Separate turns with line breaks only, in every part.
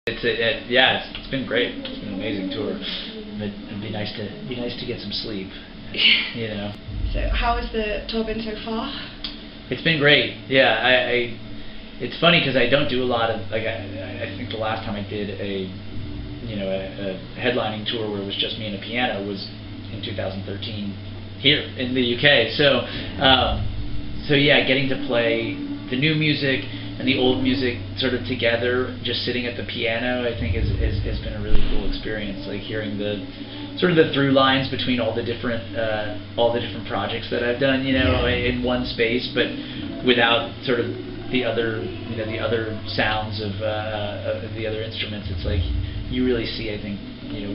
It's been great. It's been an amazing tour. It'd be nice to get some sleep, you know.
So how has the tour been so far?
It's been great. Yeah, it's funny because I don't do a lot of, like, I think the last time I did a headlining tour where it was just me and a piano was in 2013 here in the UK. So yeah, getting to play the new music and the old music sort of together, just sitting at the piano, I think has been a really cool experience. Like hearing the sort of the through lines between all the different projects that I've done, you know, in one space, but without sort of the other sounds of the other instruments. It's like you really see, I think,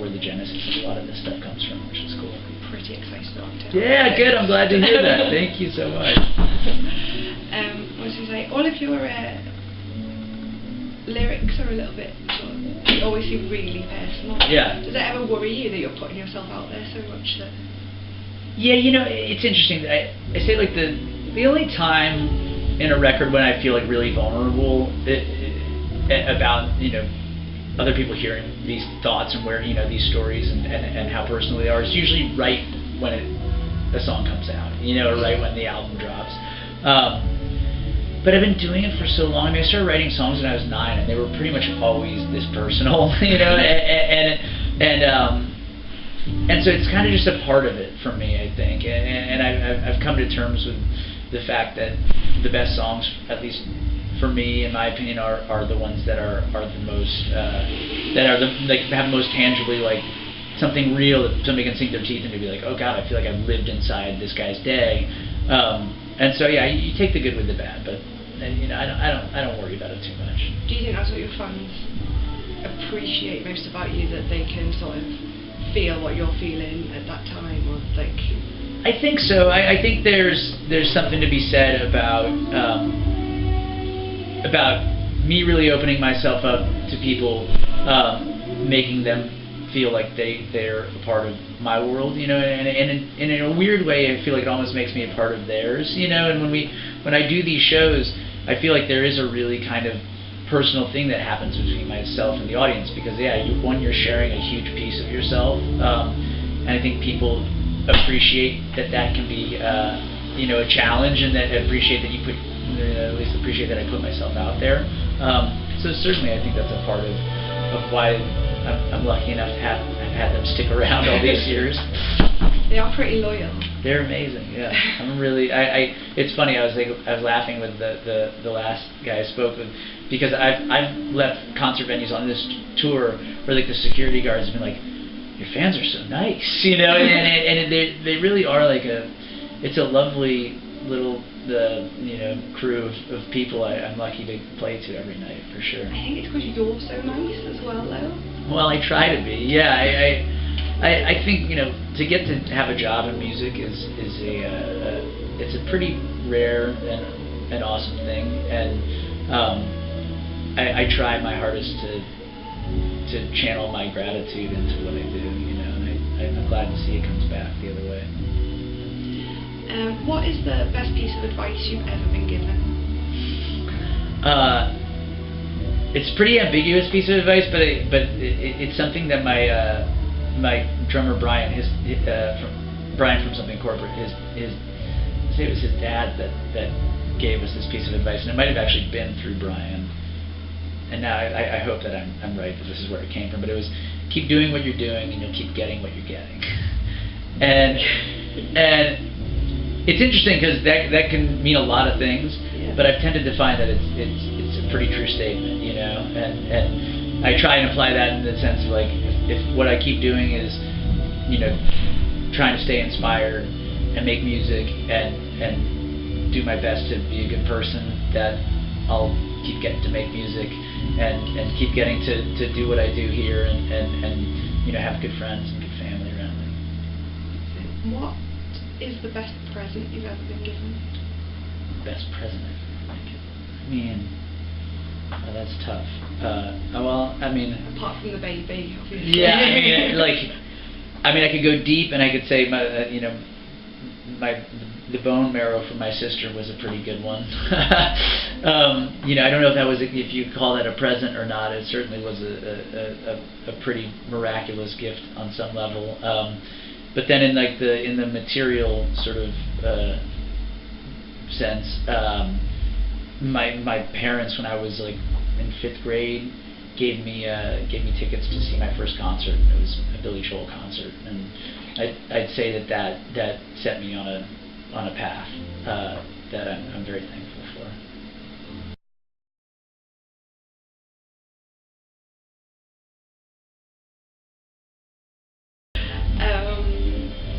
where the genesis of a lot of this stuff comes from, which is cool.
Pretty excited about it.
Yeah, good. I'm glad to hear that. Thank you so much.
What was I say? All of your lyrics are a little bit they always seem really personal.
Yeah.
Does it ever worry you that you're putting yourself out there so much that?
Yeah, it's interesting. I say like the only time in a record when I feel like really vulnerable about other people hearing these thoughts and where these stories and how personal they are is usually right when a song comes out, or right when the album drops. But I've been doing it for so long. I mean, I started writing songs when I was 9, and they were pretty much always this personal, and so it's kind of just a part of it for me, I think. And I've come to terms with the fact that the best songs, at least for me, in my opinion, are the ones that are the most like have most tangibly, like something real that somebody can sink their teeth into, be like, oh God, I feel like I've lived inside this guy's day. And so yeah, you take the good with the bad, but I don't worry about it too much.
Do you think that's what your fans appreciate most about you, that they can sort of feel what you're feeling at that time, or like?
I think so. I think there's something to be said about me really opening myself up to people, making them feel like they're a part of my world, and in a weird way, I feel like it almost makes me a part of theirs, and when I do these shows, I feel like there is a really kind of personal thing that happens between myself and the audience, because you're sharing a huge piece of yourself, and I think people appreciate that can be a challenge, and that appreciate that you put at least appreciate that I put myself out there. So certainly I think that's a part of why I'm lucky enough to have had them stick around all these years.
They are pretty loyal.
They're amazing, yeah. I'm really, it's funny, I was laughing with the last guy I spoke with, because I've left concert venues on this tour where like the security guards have been like, your fans are so nice, and they really are like it's a lovely little crew of people I'm lucky to play to every night, for sure.
I think it's because you're so nice as well, though.
Well, I try to be. Yeah, I think to get to have a job in music is it's a pretty rare and awesome thing, and I try my hardest to channel my gratitude into what I do, and I'm glad to see it comes back the other way.
What is the best piece of advice you've ever been given?
It's a pretty ambiguous piece of advice, but it's something that my drummer Brian, Brian from Something Corporate, say it was his dad that gave us this piece of advice, and it might have actually been through Brian. And now I hope that I'm right, that this is where it came from. But it was, keep doing what you're doing, and you'll keep getting what you're getting. and it's interesting because that can mean a lot of things, but I've tended to find that it's a pretty true statement, and I try and apply that in the sense of like, if what I keep doing is, trying to stay inspired and make music and do my best to be a good person, that I'll keep getting to make music and keep getting to do what I do here and have good friends and good family around me.
What is the best present you've ever been given?
Best present I've ever been given? I mean, that's tough. Well, I mean,
apart from the baby, obviously.
Yeah, I mean, I could go deep and I could say my the bone marrow from my sister was a pretty good one. You know, I don't know if that was, if you call that a present or not. It certainly was a pretty miraculous gift on some level. But then in like in the material sort of sense, my parents, when I was like in 5th grade, gave me tickets to see my first concert. It was a Billy Joel concert, and I'd say that set me on a path that I'm very thankful for.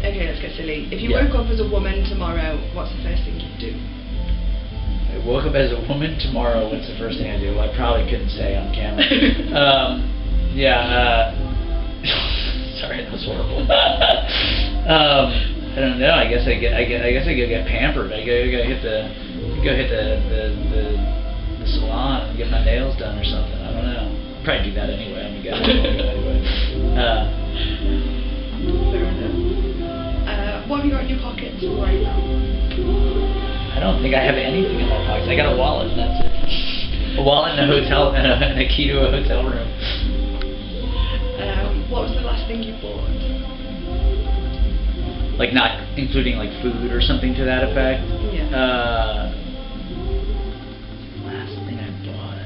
Okay, let's get silly. If you
Yeah.
woke up as a woman tomorrow, what's the first thing you'd do?
I woke up as a woman tomorrow, what's the first thing I do? Well, I probably couldn't say on camera. Sorry, that was horrible. I don't know. I guess I go get pampered. I go hit the salon and get my nails done or something. I don't know. I'll probably do that anyway. I'm a guy. Anyway.
Fair enough. What have you got in your pockets right now?
I don't think I have anything in my pockets. I got a wallet, and that's it. A wallet and a hotel and a key to a hotel room.
What was the last thing you bought?
Like not including like food or something to that effect.
Yeah.
Last thing I bought.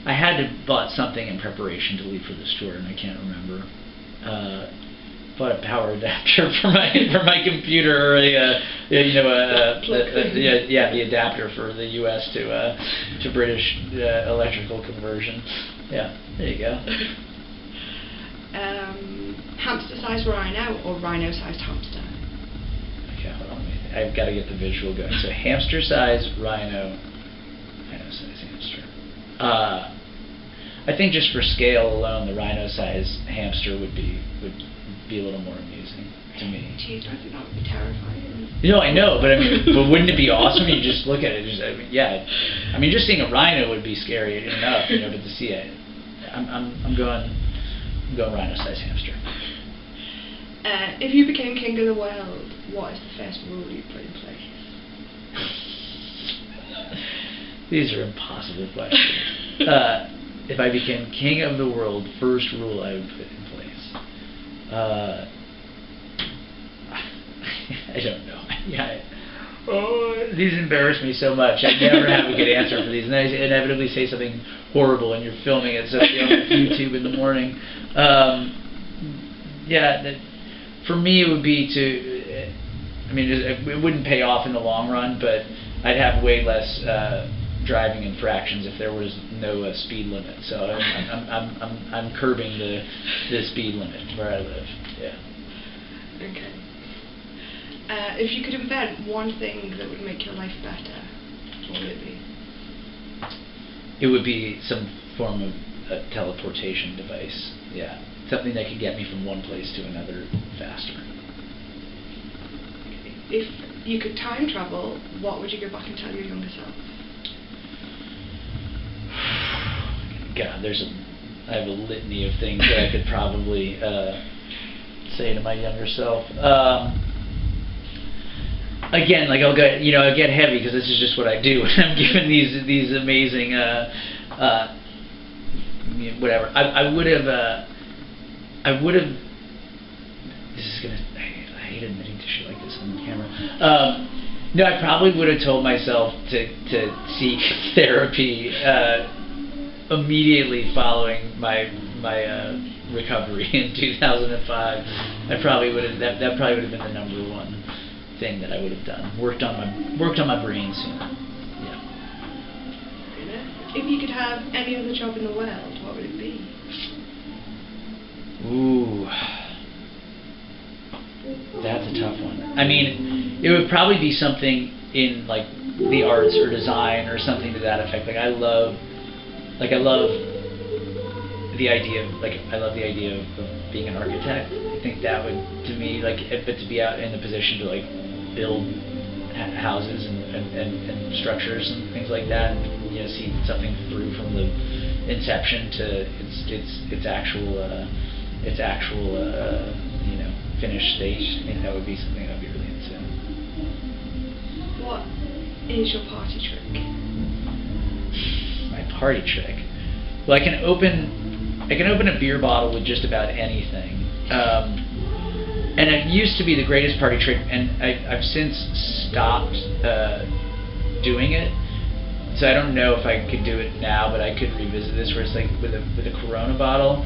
I had to bought something in preparation to leave for this tour, and I can't remember. Bought a power adapter for my computer, or the adapter for the U.S. to British electrical conversion. Yeah, there you go.
Hamster-sized rhino or rhino-sized hamster?
Okay, hold on. I've got to get the visual going. So hamster-sized rhino-sized hamster. I think just for scale alone, the rhino-sized hamster would be a little more amusing to me.
Jeez, I think that would be terrifying.
You know, I know, but I mean, but wouldn't it be awesome? You just look at it. Just seeing a rhino would be scary enough, but to see it, I'm going rhino-sized hamster.
If you became king of the world, what is the first rule you'd put in place?
These are impossible questions. If I became king of the world, first rule I would put in place. I don't know. These embarrass me so much. I never have a good answer for these, and I inevitably say something horrible, and you're filming it, so it'll be on YouTube in the morning. For me, it would be to. It wouldn't pay off in the long run, but I'd have way less driving infractions if there was no speed limit. So I'm curbing the speed limit where I live. Yeah.
Okay. If you could invent one thing that would make your life better, what would it be?
It would be some form of a teleportation device. Yeah. Something that could get me from one place to another faster.
Okay. If you could time travel, what would you go back and tell your younger self?
God, I have a litany of things that I could probably say to my younger self. Again, like I'll get heavy because this is just what I do. I'm given these amazing whatever. I would have. This is gonna. I hate admitting to shit like this on camera. No, I probably would have told myself to seek therapy immediately following my recovery in 2005. That probably would have been the number one thing that I would have done. Worked on my brain sooner. Yeah.
If you could have any other job in the world, what would it be?
Ooh, that's a tough one. I mean, it would probably be something in like the arts or design or something to that effect. I love the idea of being an architect. I think that would, to me, but to be out in the position to build houses and structures and things like that, and see something through from the inception to its actual its actual finished stage. I think that would be something I'd be really into.
What is your party trick?
My party trick. Well, I can open a beer bottle with just about anything. And it used to be the greatest party trick, and I've since stopped doing it. So I don't know if I could do it now, but I could revisit this. Where it's like with a Corona bottle,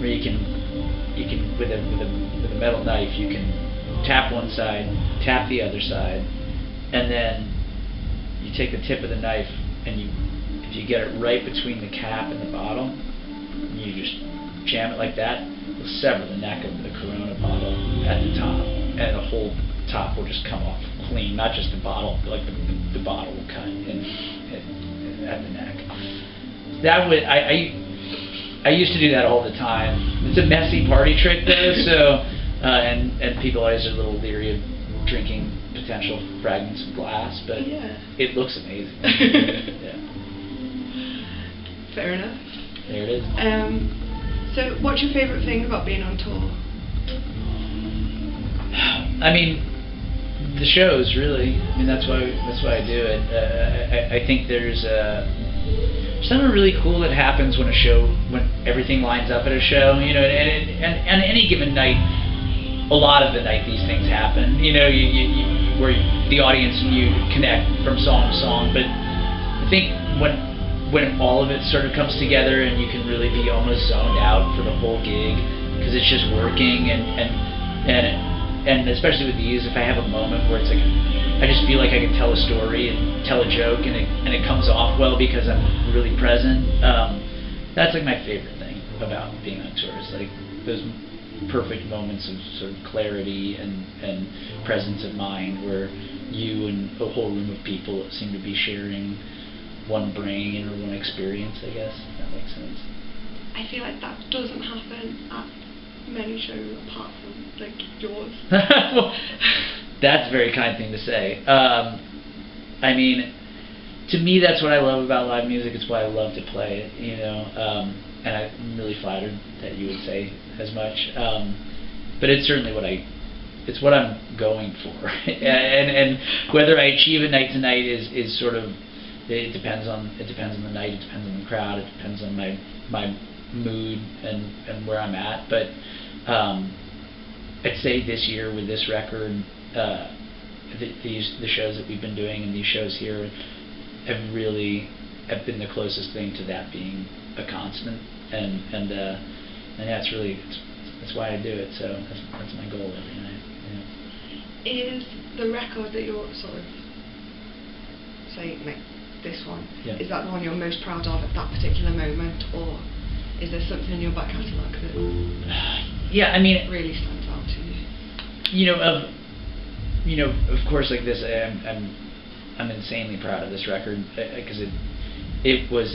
where you can with a metal knife you can tap one side, tap the other side, and then you take the tip of the knife and if you get it right between the cap and the bottle, you just jam it like that. You'll sever the neck of the Corona bottle at the top, and the whole top will just come off clean. Not just the bottle, but like the bottle will cut in at the neck. That would I used to do that all the time. It's a messy party trick though, so and people always are a little leery of drinking potential fragments of glass, but it looks amazing. Yeah.
Fair enough.
There it is.
So, what's your favourite thing about being on tour?
I mean, the shows, really. I mean, that's why I do it. I think there's something really cool that happens when everything lines up at a show. And any given night, a lot of the night these things happen. You where the audience and you connect from song to song. But I think when all of it sort of comes together and you can really be almost zoned out for the whole gig because it's just working and especially with these, if I have a moment where it's like I just feel like I can tell a story and tell a joke and it comes off well because I'm really present. That's like my favorite thing about being on tour is like those perfect moments of sort of clarity and presence of mind where you and a whole room of people seem to be sharing one brain or one experience, I guess, if that makes sense.
I feel like that doesn't happen at many shows apart from like yours.
Well, that's a very kind thing to say. I mean, to me, that's what I love about live music. It's why I love to play it, and I'm really flattered that you would say as much. But it's certainly it's what I'm going for. and whether I achieve it night to night is sort of, it depends on the night, it depends on the crowd, it depends on my mood and where I'm at. But I'd say this year with this record, the shows that we've been doing and these shows here have been the closest thing to that being a constant, and that's really that's why I do it. So that's my goal every night.
Is the record that you're sort of saying like this one, is that the one you're most proud of at that particular moment, or is there something in your back catalogue that
I mean,
really stands out to you?
Of course, like this, I'm insanely proud of this record because it was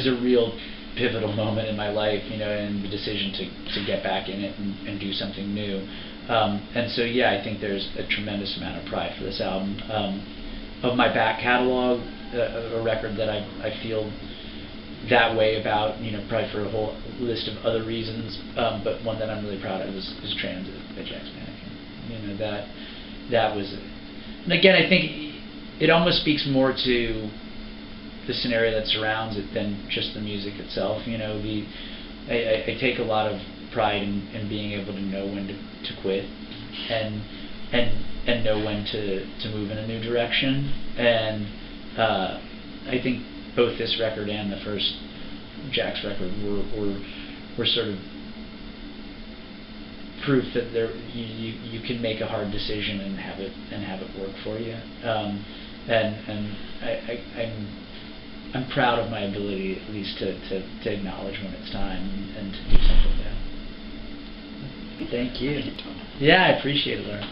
a real pivotal moment in my life, and the decision to get back in it and do something new. And so I think there's a tremendous amount of pride for this album. Of my back catalog, a record that I feel that way about, probably for a whole list of other reasons, but one that I'm really proud of is Transit by Jack's Mannequin. That was, and again, I think it almost speaks more to the scenario that surrounds it than just the music itself. I take a lot of pride in being able to know when to quit and know when to move in a new direction. And I think both this record and the first Jack's record were sort of proof that you can make a hard decision and have it work for you. I'm proud of my ability, at least, to acknowledge when it's time and to do something there. Thank you. Yeah, I appreciate it, Laura.